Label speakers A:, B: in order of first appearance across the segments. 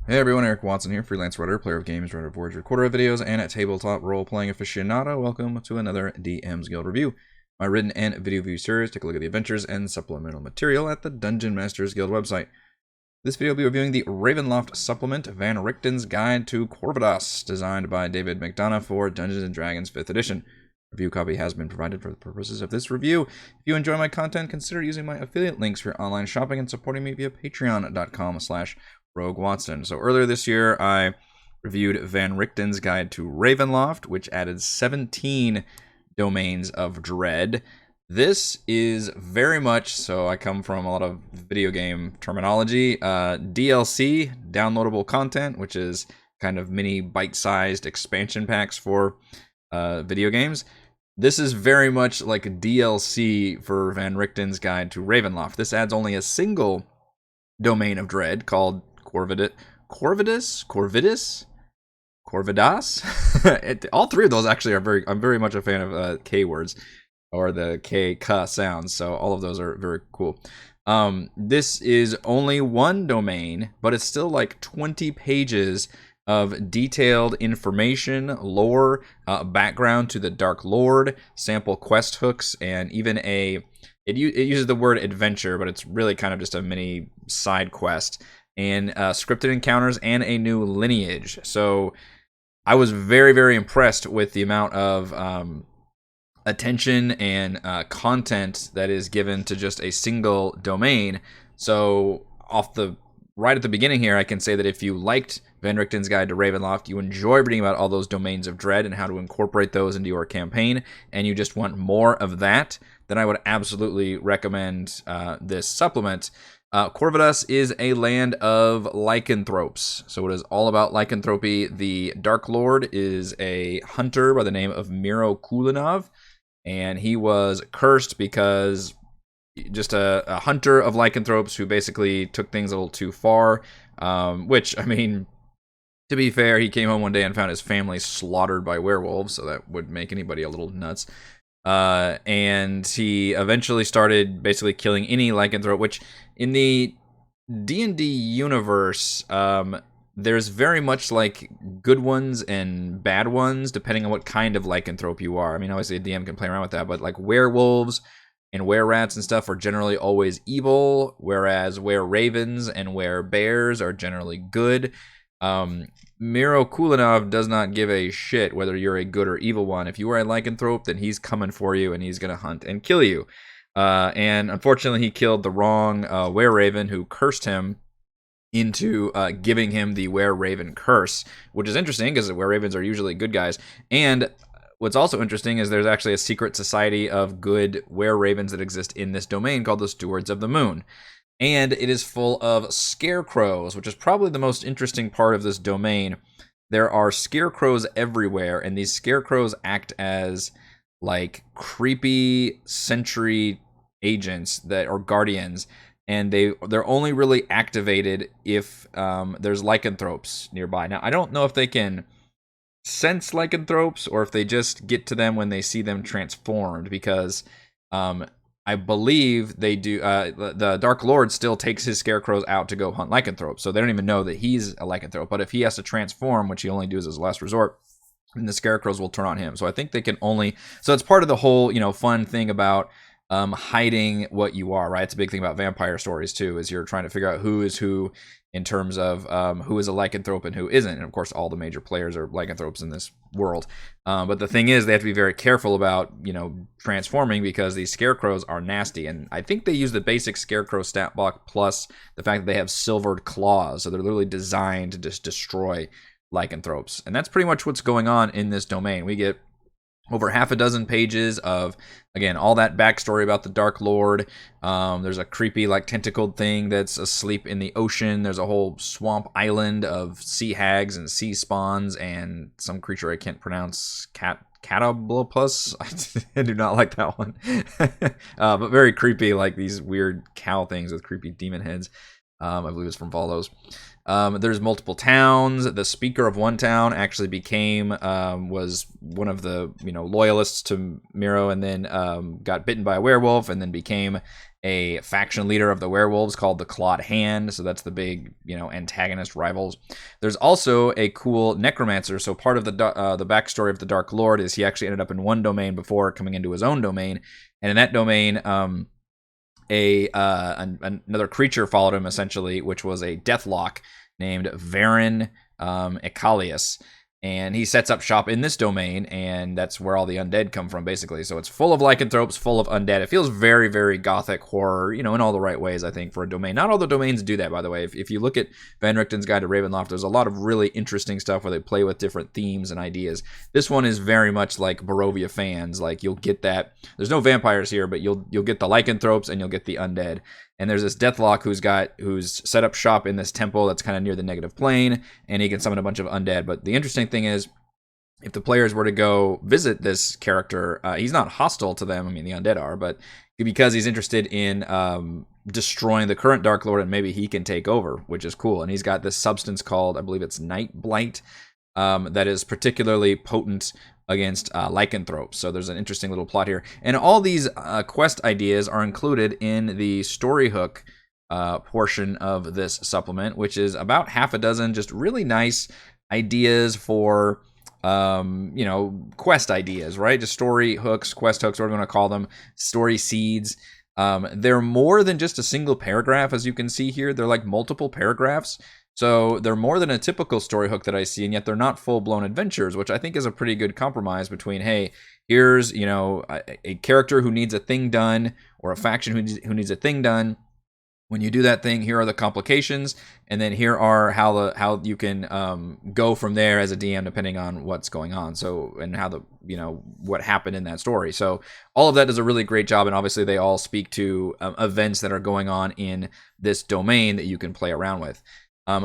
A: Hey everyone, Eric Watson here, freelance writer, player of games, writer of words, recorder of videos, and a tabletop role-playing aficionado. Welcome to another DM's Guild review. My written and video review series take a look at the adventures and supplemental material at the Dungeon Masters Guild website. This video will be reviewing the Ravenloft supplement, Van Richten's Guide to Korvidas, designed by David McDonough for Dungeons & Dragons 5th edition. Review copy has been provided for the purposes of this review. If you enjoy my content, consider using my affiliate links for your online shopping and supporting me via patreon.com/Rogue Watson. So earlier this year, I reviewed Van Richten's Guide to Ravenloft, which added 17 domains of dread. This is very much, so I come from a lot of video game terminology, DLC, downloadable content, which is kind of mini bite-sized expansion packs for video games. This is very much like a DLC for Van Richten's Guide to Ravenloft. This adds only a single domain of dread called Korvidas. All three of those actually are I'm very much a fan of K words, or the K sounds, so all of those are very cool. This is only one domain, but it's still like 20 pages of detailed information, lore, background to the Dark Lord, sample quest hooks, and even it uses the word adventure, but it's really kind of just a mini side quest, and scripted encounters, and a new lineage. So I was very, very impressed with the amount of attention and content that is given to just a single domain. So right at the beginning here, I can say that if you liked Van Richten's Guide to Ravenloft, you enjoy reading about all those domains of dread and how to incorporate those into your campaign, and you just want more of that, then I would absolutely recommend this supplement. Korvidas is a land of lycanthropes, so it is all about lycanthropy. The Dark Lord is a hunter by the name of Kulinov, and he was cursed because just a hunter of lycanthropes who basically took things a little too far, which, I mean, to be fair, he came home one day and found his family slaughtered by werewolves, so that would make anybody a little nuts. And he eventually started basically killing any lycanthrope, which in the D&D universe, there's very much like good ones and bad ones, depending on what kind of lycanthrope you are. I mean, obviously a DM can play around with that, but like werewolves and were-rats and stuff are generally always evil, whereas were-ravens and were-bears are generally good. Kulinov does not give a shit whether you're a good or evil one. If you are a lycanthrope, then he's coming for you and he's going to hunt and kill you. And unfortunately, he killed the wrong were-raven who cursed him into giving him the were-raven curse, which is interesting because were-ravens are usually good guys. And what's also interesting is there's actually a secret society of good were-ravens that exist in this domain called the Stewards of the Moon. And it is full of scarecrows, which is probably the most interesting part of this domain. There are scarecrows everywhere, and these scarecrows act as like creepy sentry agents or guardians, and they're only really activated if there's lycanthropes nearby. Now, I don't know if they can sense lycanthropes or if they just get to them when they see them transformed, because I believe they do. The Dark Lord still takes his scarecrows out to go hunt lycanthropes, so they don't even know that he's a lycanthrope. But if he has to transform, which he only does as a last resort, then the scarecrows will turn on him. So I think they can only. So it's part of the whole, fun thing about hiding what you are, right? It's a big thing about vampire stories too, is you're trying to figure out who is who in terms of who is a lycanthrope and who isn't. And of course, all the major players are lycanthropes in this world. But the thing is, they have to be very careful about, transforming, because these scarecrows are nasty. And I think they use the basic scarecrow stat block plus the fact that they have silvered claws. So they're literally designed to just destroy lycanthropes. And that's pretty much what's going on in this domain. We get over half a dozen pages of, again, all that backstory about the Dark Lord. There's a creepy, tentacled thing that's asleep in the ocean. There's a whole swamp island of sea hags and sea spawns and some creature I can't pronounce, Catablopus. I do not like that one. But very creepy, like these weird cow things with creepy demon heads. I believe it's from Volos. There's multiple towns. The speaker of one town actually became was one of the loyalists to Miro, and then got bitten by a werewolf, and then became a faction leader of the werewolves called the Clawed Hand. So that's the big antagonist rivals. There's also a cool necromancer. So part of the backstory of the Dark Lord is he actually ended up in one domain before coming into his own domain, and in that domain, another creature followed him essentially, which was a deathlock named Varen Ecalius. And he sets up shop in this domain, and that's where all the undead come from, basically. So it's full of lycanthropes, full of undead. It feels very, very gothic horror, in all the right ways, I think, for a domain. Not all the domains do that, by the way. If you look at Van Richten's Guide to Ravenloft, there's a lot of really interesting stuff where they play with different themes and ideas. This one is very much like Barovia fans. Like, you'll get that. There's no vampires here, but you'll get the lycanthropes and you'll get the undead. And there's this Deathlock who's set up shop in this temple that's kind of near the negative plane, and he can summon a bunch of undead. But the interesting thing is, if the players were to go visit this character, he's not hostile to them. I mean, the undead are, but because he's interested in destroying the current Dark Lord, and maybe he can take over, which is cool. And he's got this substance called, I believe it's Night Blight, that is particularly potent against lycanthropes. So there's an interesting little plot here. And all these quest ideas are included in the story hook portion of this supplement, which is about half a dozen just really nice ideas for quest ideas, right? Just story hooks, quest hooks, whatever you want to call them, story seeds. They're more than just a single paragraph, as you can see here. They're like multiple paragraphs. So they're more than a typical story hook that I see, and yet they're not full-blown adventures, which I think is a pretty good compromise between, hey, here's, a character who needs a thing done, or a faction who needs a thing done. When you do that thing, here are the complications, and then here are how you can go from there as a DM depending on what's going on. So, and how what happened in that story. So all of that does a really great job, and obviously they all speak to events that are going on in this domain that you can play around with.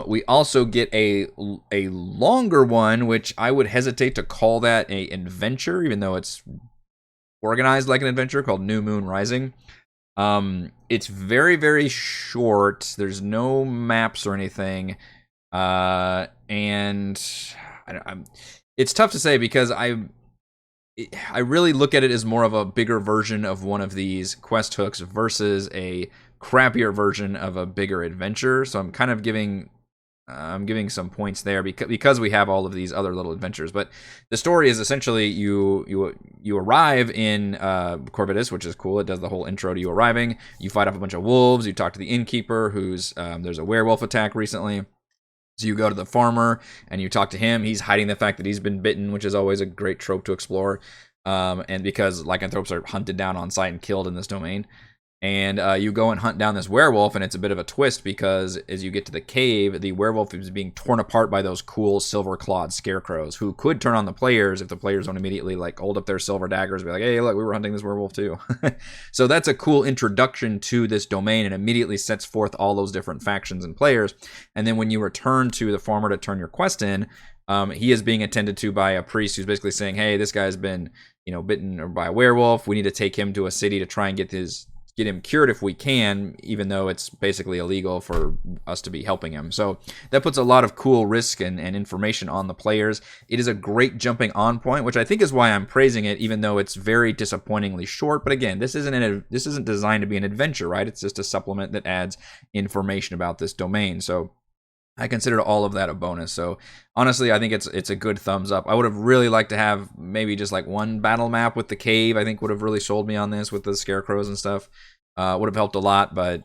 A: We also get a longer one, which I would hesitate to call that an adventure, even though it's organized like an adventure, called New Moon Rising. It's very, very short. There's no maps or anything. And it's tough to say because I really look at it as more of a bigger version of one of these quest hooks versus a crappier version of a bigger adventure. So I'm kind of giving some points there because we have all of these other little adventures. But the story is essentially you arrive in Korvidas, which is cool. It does the whole intro to you arriving. You fight off a bunch of wolves. You talk to the innkeeper, who's there's a werewolf attack recently. So you go to the farmer and you talk to him. He's hiding the fact that he's been bitten, which is always a great trope to explore. And because lycanthropes are hunted down on sight and killed in this domain. And you go and hunt down this werewolf, and it's a bit of a twist because as you get to the cave, the werewolf is being torn apart by those cool silver-clawed scarecrows who could turn on the players if the players don't immediately hold up their silver daggers and be like, hey, look, we were hunting this werewolf too. So that's a cool introduction to this domain and immediately sets forth all those different factions and players. And then when you return to the farmer to turn your quest in, he is being attended to by a priest who's basically saying, hey, this guy's been bitten by a werewolf. We need to take him to a city to try and get him cured if we can, even though it's basically illegal for us to be helping him. So that puts a lot of cool risk and information on the players. It is a great jumping on point, which I think is why I'm praising it, even though it's very disappointingly short. But again, this isn't designed to be an adventure, right? It's just a supplement that adds information about this domain. So I consider all of that a bonus. So honestly, I think it's a good thumbs up. I would have really liked to have maybe just like one battle map with the cave. I think would have really sold me on this with the scarecrows and stuff. Would have helped a lot, but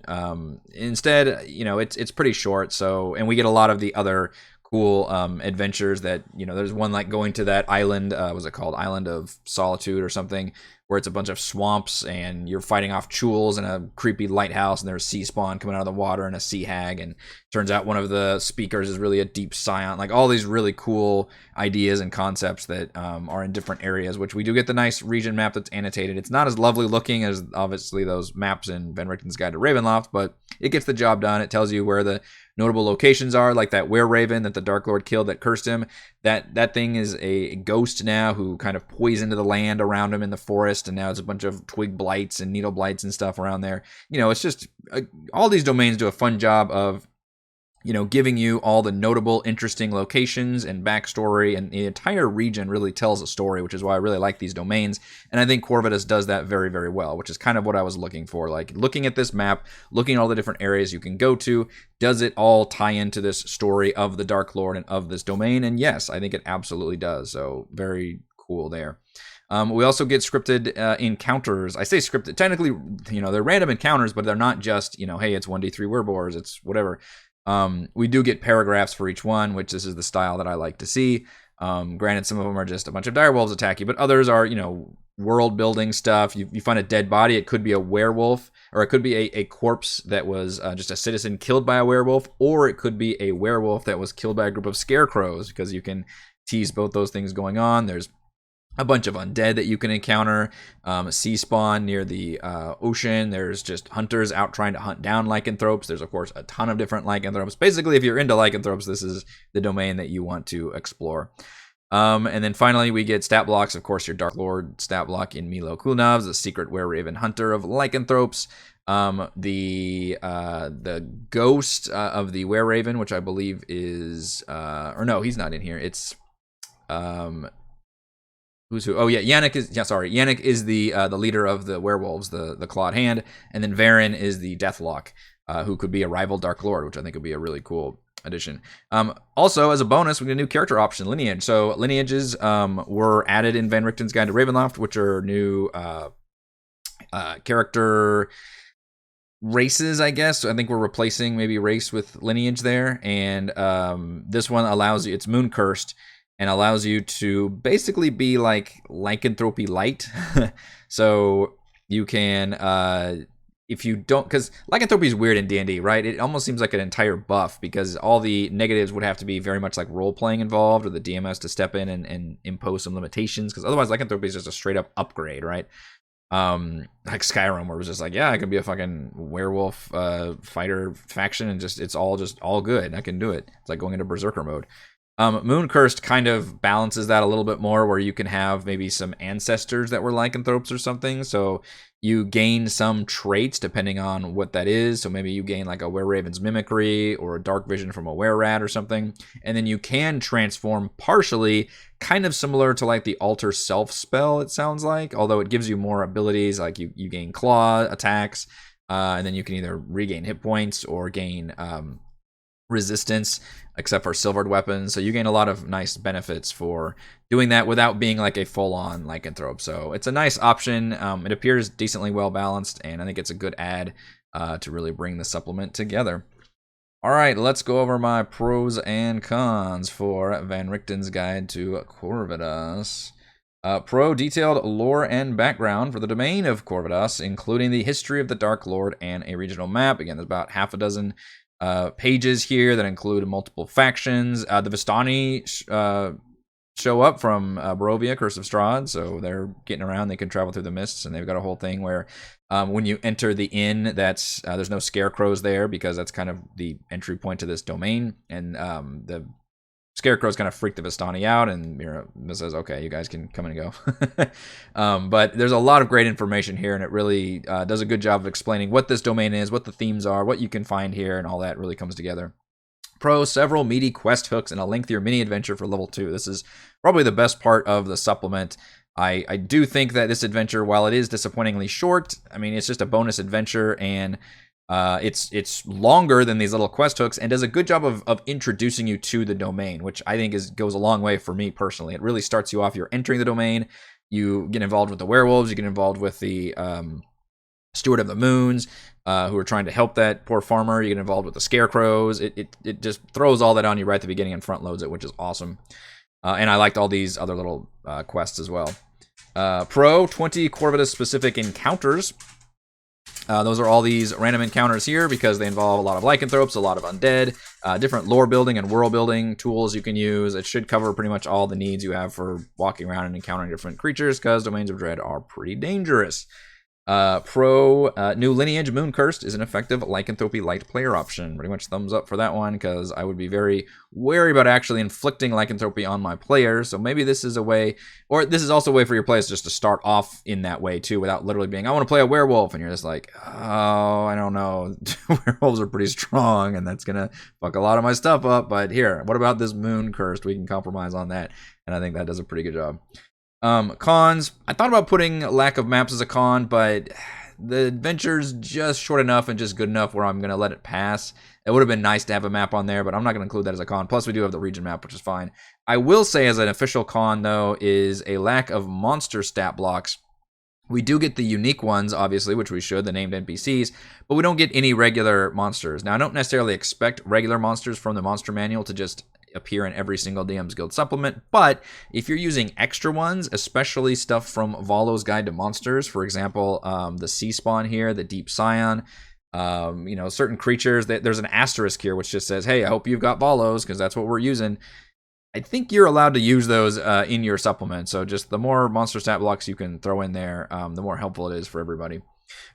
A: instead, it's pretty short. So, and we get a lot of the other cool adventures that, there's one like going to that island, was it called Island of Solitude or something, where it's a bunch of swamps and you're fighting off chewels in a creepy lighthouse, and there's sea spawn coming out of the water and a sea hag, and turns out one of the speakers is really a deep scion. Like all these really cool ideas and concepts that are in different areas, which we do get the nice region map that's annotated. It's not as lovely looking as obviously those maps in Van Richten's Guide to Ravenloft, but it gets the job done. It tells you where the notable locations are, like that were-raven that the Dark Lord killed that cursed him. That thing is a ghost now who kind of poisoned the land around him in the forest, and now it's a bunch of twig blights and needle blights and stuff around there. It's just all these domains do a fun job of giving you all the notable, interesting locations and backstory, and the entire region really tells a story, which is why I really like these domains. And I think Korvidas does that very, very well, which is kind of what I was looking for. Like, looking at this map, looking at all the different areas you can go to, does it all tie into this story of the Dark Lord and of this domain? And yes, I think it absolutely does. So very cool there. We also get scripted encounters. I say scripted. Technically, they're random encounters, but they're not just, hey, it's 1d3 werebores, it's whatever. We do get paragraphs for each one, which this is the style that I like to see. Granted, some of them are just a bunch of direwolves attack you, but others are, world building stuff. You find a dead body. It could be a werewolf, or it could be a corpse that was just a citizen killed by a werewolf, or it could be a werewolf that was killed by a group of scarecrows, because you can tease both those things going on. There's a bunch of undead that you can encounter, sea spawn near the ocean. There's just hunters out trying to hunt down lycanthropes. There's, of course, a ton of different lycanthropes. Basically, if you're into lycanthropes, this is the domain that you want to explore. And then finally, we get stat blocks. Of course, your Dark Lord stat block in Milo Kulnav's, the secret were-raven hunter of lycanthropes. The ghost of the were-raven, which I believe is... or no, he's not in here. It's... Who's who? Oh yeah, Yannick is the leader of the werewolves, the clawed hand, and then Varen is the Deathlock, who could be a rival Dark Lord, which I think would be a really cool addition. Also, as a bonus, we get a new character option, lineage. So lineages were added in Van Richten's Guide to Ravenloft, which are new character races, I guess. So I think we're replacing maybe race with lineage there, and this one allows you. It's moon cursed, and allows you to basically be like lycanthropy light. So you can, if you don't, because lycanthropy is weird in D&D, right? It almost seems like an entire buff, because all the negatives would have to be very much like role-playing involved, or the DM has to step in and impose some limitations, because otherwise lycanthropy is just a straight-up upgrade, right? Like Skyrim, where it was just like, yeah, I can be a fucking werewolf fighter faction, and it's all good. I can do it. It's like going into Berserker mode. Moon Cursed kind of balances that a little bit more, where you can have maybe some ancestors that were lycanthropes or something. So you gain some traits depending on what that is. So maybe you gain like a were-raven's mimicry, or a dark vision from a were-rat or something. And then you can transform partially, kind of similar to like the Alter Self spell, it sounds like. Although it gives you more abilities, like you gain claw attacks, and then you can either regain hit points or gain... resistance, except for silvered weapons. So you gain a lot of nice benefits for doing that without being like a full-on lycanthrope. So it's a nice option. It appears decently well balanced, and I think it's a good add to really bring the supplement together. All right, let's go over my pros and cons for Van Richten's Guide to Korvidas. Pro, detailed lore and background for the domain of Korvidas, including the history of the Dark Lord and a regional map. Again, there's about half a dozen pages here that include multiple factions. The Vistani show up from Barovia, Curse of Strahd, so they're getting around. They can travel through the mists, and they've got a whole thing where when you enter the inn, that's there's no scarecrows there, because that's kind of the entry point to this domain, and the scarecrows kind of freak the Vistani out, and Mira says, okay, you guys can come and go. But there's a lot of great information here, and it really does a good job of explaining what this domain is, what the themes are, what you can find here, and all that really comes together. Pro, several meaty quest hooks and a lengthier mini adventure for level 2. This is probably the best part of the supplement. I do think that this adventure, while it is disappointingly short, I mean, it's just a bonus adventure, and it's longer than these little quest hooks, and does a good job of introducing you to the domain, which I think goes a long way for me personally. It really starts you off. You're entering the domain. You get involved with the werewolves. You get involved with the Steward of the Moons, who are trying to help that poor farmer. You get involved with the scarecrows. It just throws all that on you right at the beginning and front loads it, which is awesome. And I liked all these other little quests as well. Pro, 20 Korvidas specific encounters. Those are all these random encounters here, because they involve a lot of lycanthropes, a lot of undead, different lore building and world building tools you can use. It should cover pretty much all the needs you have for walking around and encountering different creatures, because Domains of Dread are pretty dangerous. New Lineage Moon Cursed is an effective lycanthropy light player option. Pretty much thumbs up for that one, because I would be very wary about actually inflicting lycanthropy on my players. So maybe this is a way, or this is also a way for your players just to start off in that way too, without literally being, I want to play a werewolf, and you're just like, oh, I don't know, werewolves are pretty strong, and that's gonna fuck a lot of my stuff up. But here, what about this Moon Cursed? We can compromise on that, and I think that does a pretty good job. Cons, I thought about putting lack of maps as a con, but the adventure's just short enough and just good enough where I'm going to let it pass. It would have been nice to have a map on there, but I'm not going to include that as a con. Plus, we do have the region map, which is fine. I will say as an official con, though, is a lack of monster stat blocks. We do get the unique ones, obviously, which we should, the named NPCs, but we don't get any regular monsters. Now, I don't necessarily expect regular monsters from the monster manual to just appear in every single DM's Guild supplement, but if you're using extra ones, especially stuff from Volo's Guide to Monsters, for example, the Sea Spawn here, the Deep Scion, you know, certain creatures, there's an asterisk here which just says, hey, I hope you've got Volos, because that's what we're using. I think you're allowed to use those in your supplement, so just the more monster stat blocks you can throw in there, the more helpful it is for everybody.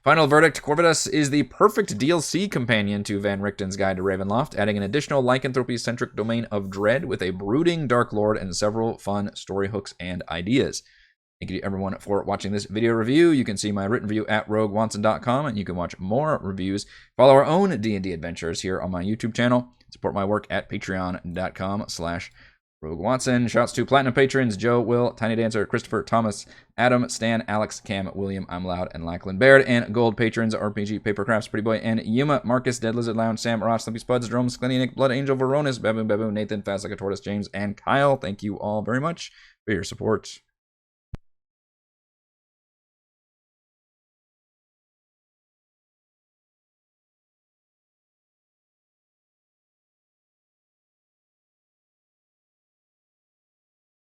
A: Final verdict, Korvidas is the perfect DLC companion to Van Richten's Guide to Ravenloft, adding an additional lycanthropy-centric domain of dread with a brooding Dark Lord and several fun story hooks and ideas. Thank you to everyone for watching this video review. You can see my written review at roguewatson.com, and you can watch more reviews. Follow our own D&D adventures here on my YouTube channel. Support my work at patreon.com/Rogue Watson. Shouts to Platinum patrons Joe, Will, Tiny Dancer, Christopher, Thomas, Adam, Stan, Alex, Cam, William, I'm Loud, and Lachlan Baird. And gold patrons RPG, Papercrafts, Pretty Boy, and Yuma, Marcus, Dead Lizard Lounge, Sam, Ross, Slumpy Spuds, Drome, Sclenny, Nick, Blood Angel, Veronis, Baboon, Nathan, Fast Like a Tortoise, James, and Kyle. Thank you all very much for your support.